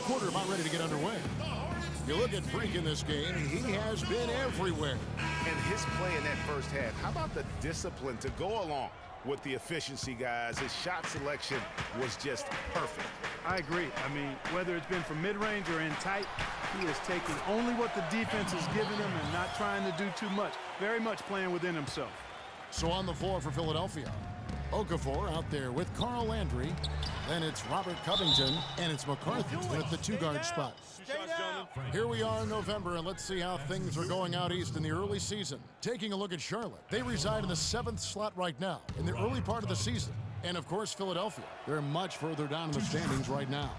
quarter about ready to get underway. You look at Freak in this game, he has been everywhere. And his play in that first half, how about the discipline to go along with the efficiency, guys? His shot selection was just perfect. I agree. I mean, whether it's been from mid-range or in tight, he is taking only what the defense is giving him and not trying to do too much. Very much playing within himself. So on the floor for Philadelphia, Okafor out there with Carl Landry. Then it's Robert Covington, and it's McCarthy at the two-guard spot. Here we are in November, and let's see how things are going out east in the early season. Taking a look at Charlotte. They reside in the 7th slot right now in the early part of the season. And, of course, Philadelphia. They're much further down in the standings right now.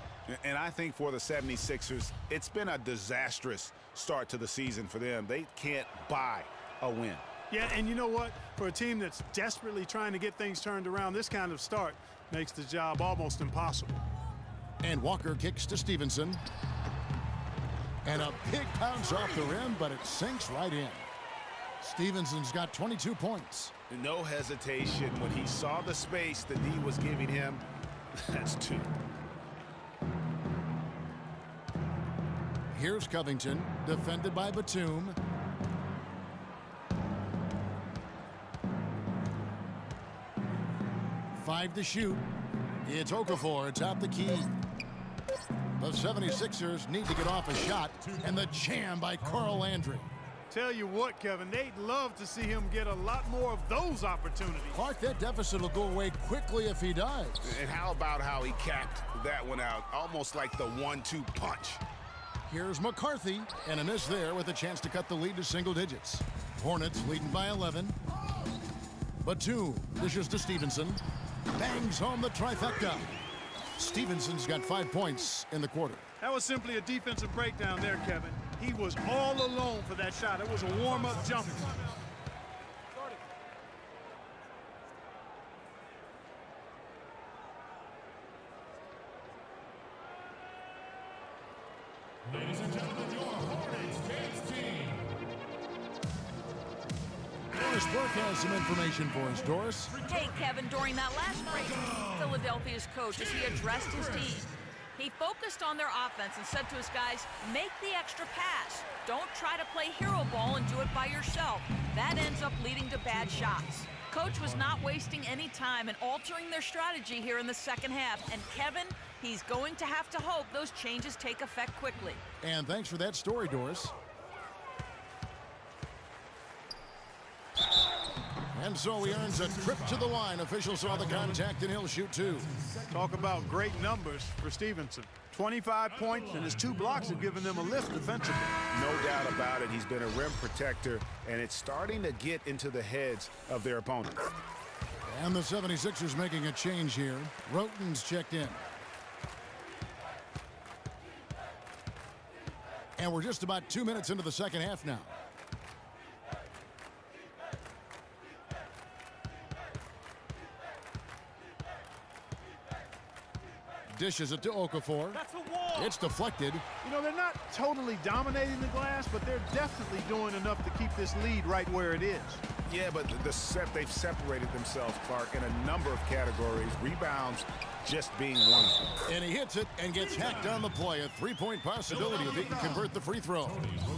And I think for the 76ers, it's been a disastrous start to the season for them. They can't buy a win. Yeah, and you know what? For a team that's desperately trying to get things turned around, this kind of start makes the job almost impossible. And Walker kicks to Stevenson. And a big bounce off the rim, but it sinks right in. Stevenson's got 22 points. No hesitation when he saw the space the D was giving him. That's 2. Here's Covington, defended by Batum. Five to shoot. It's Okafor atop the key. The 76ers need to get off a shot, and the jam by Carl Landry. Tell you what, Kevin, they'd love to see him get a lot more of those opportunities. Clark, that deficit will go away quickly if he does. And how about how he capped that one out, almost like the 1-2 punch. Here's McCarthy, and a miss there with a chance to cut the lead to single digits. Hornets leading by 11. Batum dishes to Stevenson. Bangs home the trifecta. Stevenson's got 5 points in the quarter. That was simply a defensive breakdown there, Kevin. He was all alone for that shot. It was a warm-up jumper. Ladies and gentlemen, your Hornets dance team. Doris Burke has some information for us. Doris? Hey, Kevin, during that last break, Philadelphia's coach, as he addressed his team, he focused on their offense and said to his guys, make the extra pass. Don't try to play hero ball and do it by yourself. That ends up leading to bad shots. Coach was not wasting any time in altering their strategy here in the second half. And Kevin, he's going to have to hope those changes take effect quickly. And thanks for that story, Doris. And so he earns a trip to the line. Officials saw the contact, and he'll shoot 2. Talk about great numbers for Stevenson. 25 points, and his 2 blocks have given them a lift defensively. No doubt about it. He's been a rim protector, and it's starting to get into the heads of their opponents. And the 76ers making a change here. Roten's checked in. And we're just about 2 minutes into the second half now. Dishes it to Okafor. That's a wall. It's deflected. You know, they're not totally dominating the glass, but they're definitely doing enough to keep this lead right where it is. Yeah, but they've separated themselves, Clark, in a number of categories. Rebounds just being one of them. And he hits it and gets hacked on the play. A 3-point possibility if he can convert the free throw.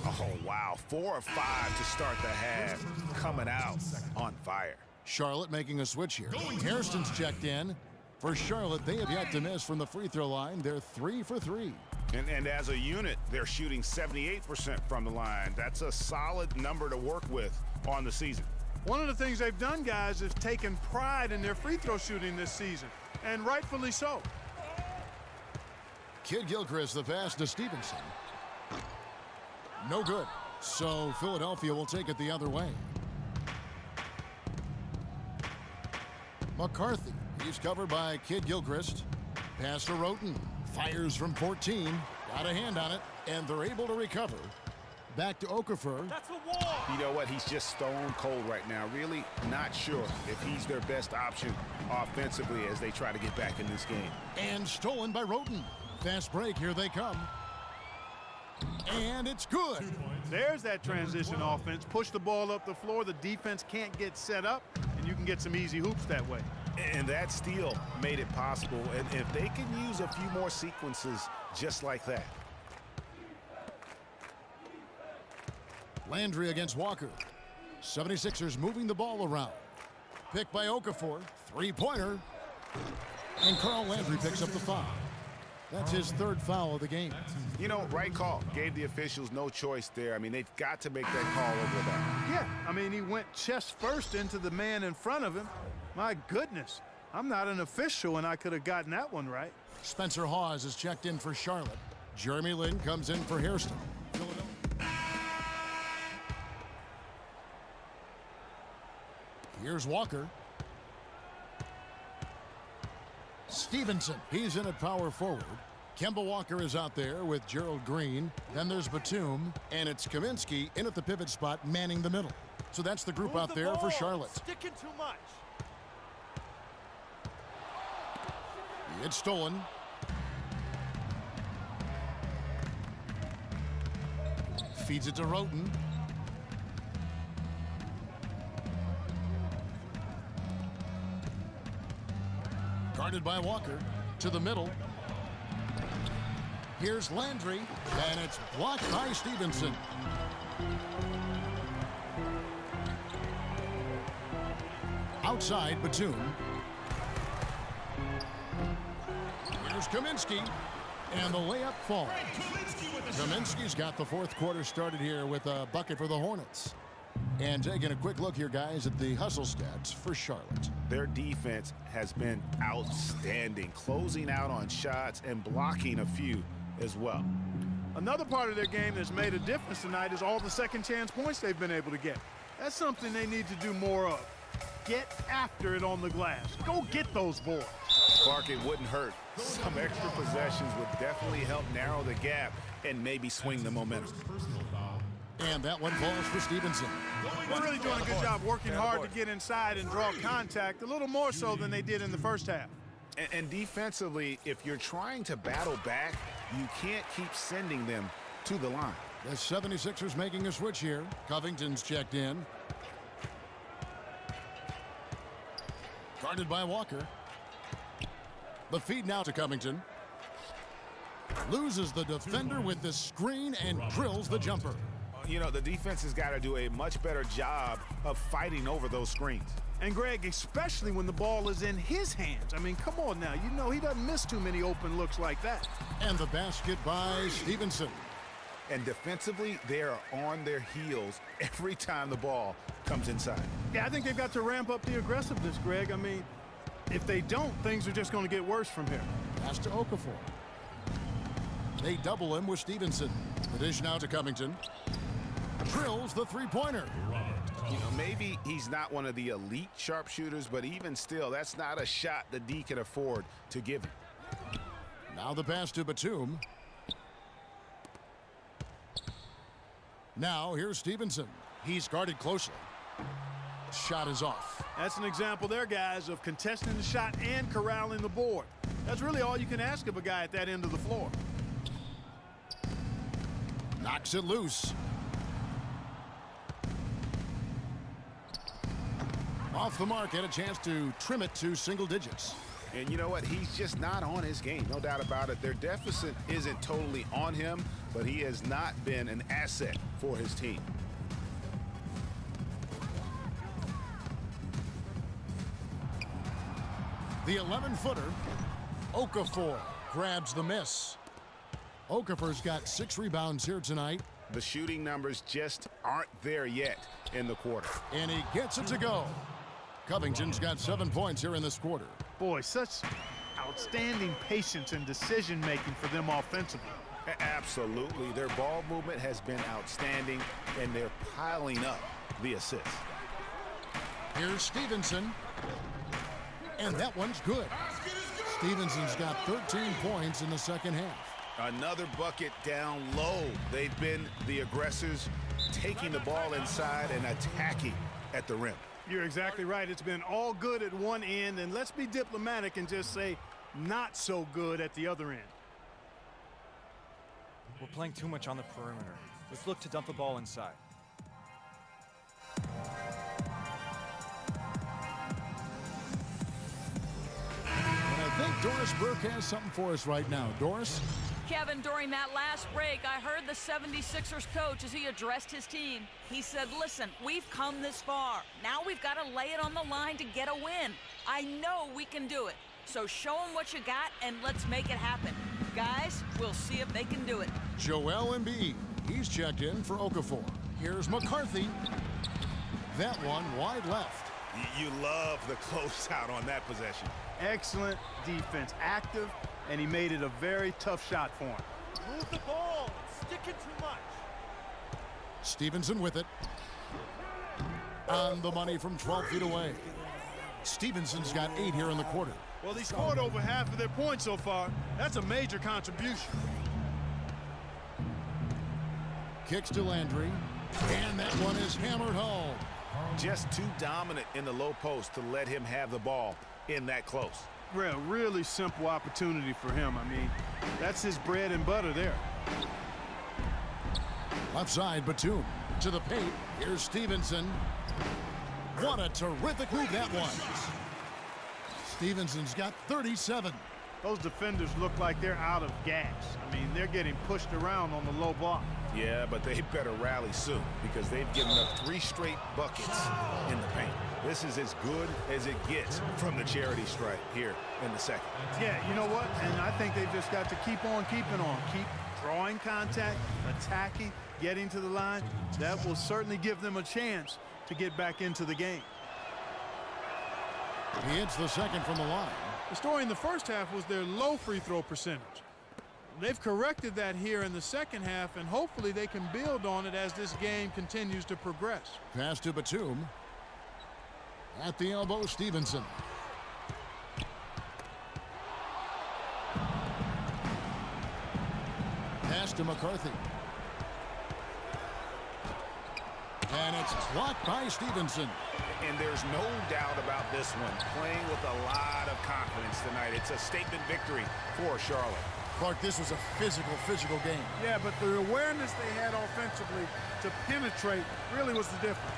Oh, wow. 4 of 5 to start the half. Coming out on fire. Charlotte making a switch here. Hairston's checked in. For Charlotte, they have yet to miss from the free throw line. They're 3 for 3. And as a unit, they're shooting 78% from the line. That's a solid number to work with on the season. One of the things they've done, guys, is taken pride in their free throw shooting this season, and rightfully so. Kid Gilchrist, the pass to Stevenson. No good. So Philadelphia will take it the other way. McCarthy. He's covered by Kid Gilchrist. Pass to Roten. Fires from 14. Got a hand on it, and they're able to recover. Back to Okafor. That's a wall. You know what? He's just stone cold right now. Really not sure if he's their best option offensively as they try to get back in this game. And stolen by Roten. Fast break. Here they come. And it's good. There's that transition offense. Push the ball up the floor. The defense can't get set up, and you can get some easy hoops that way. And that steal made it possible. And if they can use a few more sequences just like that. Landry against Walker. 76ers moving the ball around. Picked by Okafor. Three-pointer. And Carl Landry picks up the foul. That's his third foul of the game. You know, right call. Gave the officials no choice there. I mean, they've got to make that call over that. Yeah, I mean, he went chest first into the man in front of him. My goodness, I'm not an official, and I could have gotten that one right. Spencer Hawes is checked in for Charlotte. Jeremy Lin comes in for Hairston. Here's Walker. Stevenson, he's in at power forward. Kemba Walker is out there with Gerald Green. Then there's Batum, and it's Kaminsky in at the pivot spot, manning the middle. So that's the group out there for Charlotte. Sticking too much. It's stolen. Feeds it to Roten. Guarded by Walker. To the middle. Here's Landry. And it's blocked by Stevenson. Outside, Batum. Here's Kaminsky. And the layup falls. Kaminsky's got the fourth quarter started here with a bucket for the Hornets. And taking a quick look here, guys, at the hustle stats for Charlotte. Their defense has been outstanding, closing out on shots and blocking a few as well. Another part of their game that's made a difference tonight is all the second chance points they've been able to get. That's something they need to do more of. Get after it on the glass. Go get those boards. Clark, it wouldn't hurt. Some extra possessions would definitely help narrow the gap and maybe swing the momentum. And that one falls for Stevenson. They're really doing a good job working hard to get inside and draw contact, a little more so than they did in the first half. And defensively, if you're trying to battle back, you can't keep sending them to the line. The 76ers making a switch here. Covington's checked in. Guarded by Walker. The feed now to Covington. Loses the defender with the screen and drills the jumper. You know, the defense has got to do a much better job of fighting over those screens. And Greg, especially when the ball is in his hands. I mean, come on now. You know he doesn't miss too many open looks like that. And the basket by Stevenson. And defensively, they are on their heels every time the ball comes inside. Yeah, I think they've got to ramp up the aggressiveness, Greg. I mean, if they don't, things are just going to get worse from here. Pass to Okafor. They double him with Stevenson. The dish now to Covington. Drills the three-pointer. You know, maybe he's not one of the elite sharpshooters, but even still, that's not a shot the D can afford to give him. Now the pass to Batum. Now here's Stevenson. He's guarded closely. Shot is off. That's an example there, guys, of contesting the shot and corralling the board. That's really all you can ask of a guy at that end of the floor. Knocks it loose. Off the mark, had a chance to trim it to single digits. And you know what? He's just not on his game, no doubt about it. Their deficit isn't totally on him, but he has not been an asset for his team. The 11-footer, Okafor, grabs the miss. Okafor's got 6 rebounds here tonight. The shooting numbers just aren't there yet in the quarter. And he gets it to go. Covington's got 7 points here in this quarter. Boy, such outstanding patience and decision-making for them offensively. Absolutely. Their ball movement has been outstanding, and they're piling up the assists. Here's Stevenson. And that one's good. Stevenson's got 13 points in the second half. Another bucket down low. They've been the aggressors, taking the ball inside and attacking at the rim. You're exactly right. It's been all good at one end, and let's be diplomatic and just say not so good at the other end. We're playing too much on the perimeter. Let's look to dump the ball inside. Doris Burke has something for us right now. Doris? Kevin, during that last break, I heard the 76ers coach as he addressed his team. He said, listen, we've come this far. Now we've got to lay it on the line to get a win. I know we can do it. So show them what you got and let's make it happen. Guys, we'll see if they can do it. Joel Embiid. He's checked in for Okafor. Here's McCarthy. That one wide left. You love the closeout on that possession. Excellent defense, active, and he made it a very tough shot for him. Move the ball, stick it too much. Stevenson with it. On the money from 12 feet away. Stevenson's got 8 here in the quarter. Well, he scored over half of their points so far. That's a major contribution. Kicks to Landry. And that one is hammered home. Just too dominant in the low post to let him have the ball in that close. Really simple opportunity for him. I mean, that's his bread and butter there. Left side, Batum. To the paint. Here's Stevenson. What a terrific move that was. Stevenson's got 37. Those defenders look like they're out of gas. I mean, they're getting pushed around on the low block. Yeah, but they better rally soon because they've given up 3 straight buckets in the paint. This is as good as it gets from the charity stripe here in the second. Yeah, you know what? And I think they've just got to keep on keeping on. Keep drawing contact, attacking, getting to the line. That will certainly give them a chance to get back into the game. He hits the second from the line. The story in the first half was their low free throw percentage. They've corrected that here in the second half, and hopefully they can build on it as this game continues to progress. Pass to Batum. At the elbow, Stevenson. Pass to McCarthy. And it's blocked by Stevenson. And there's no doubt about this one. Playing with a lot of confidence tonight. It's a statement victory for Charlotte. Clark, this was a physical game. Yeah, but the awareness they had offensively to penetrate really was the difference.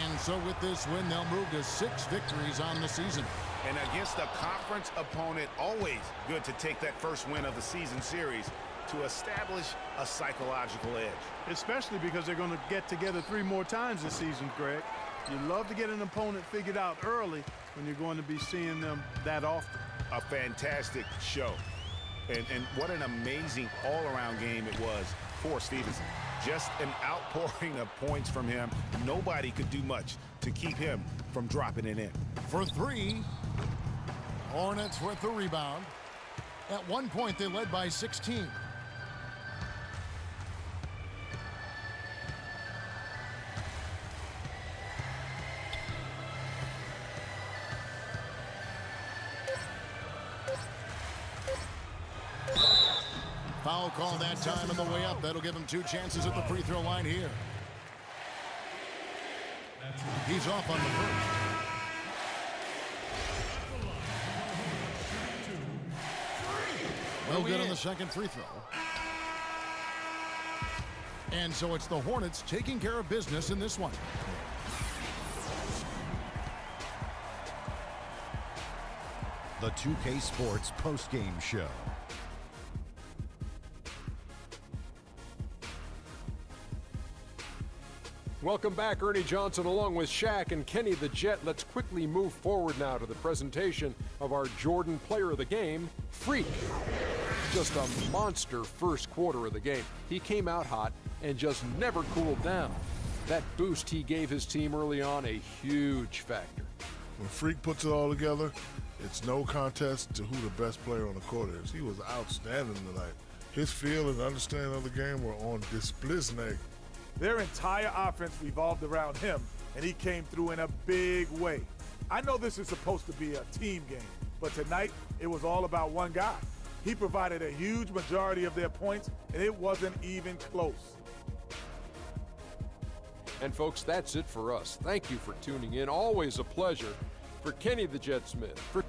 And so with this win, they'll move to 6 victories on the season. And against a conference opponent, always good to take that first win of the season series to establish a psychological edge. Especially because they're going to get together 3 more times this season, Greg. You love to get an opponent figured out early when you're going to be seeing them that often. A fantastic show. And what an amazing all-around game it was for Stevenson. Just an outpouring of points from him. Nobody could do much to keep him from dropping it in. For 3, Hornets with the rebound. At one point, they led by 16. Foul call that time on the way up. That'll give him 2 chances at the free throw line here. He's off on the first. Well good on the second free throw. And so it's the Hornets taking care of business in this one. The 2K Sports postgame show. Welcome back, Ernie Johnson along with Shaq and Kenny the Jet. Let's quickly move forward now to the presentation of our Jordan Player of the Game, Freak. Just a monster first quarter of the game. He came out hot and just never cooled down. That boost he gave his team early on, a huge factor. When Freak puts it all together, it's no contest to who the best player on the court is. He was outstanding tonight. His feel and understanding of the game were on display. Their entire offense revolved around him, and he came through in a big way. I know this is supposed to be a team game, but tonight it was all about one guy. He provided a huge majority of their points, and it wasn't even close. And folks, that's it for us. Thank you for tuning in. Always a pleasure. For Kenny the Jet Smith, for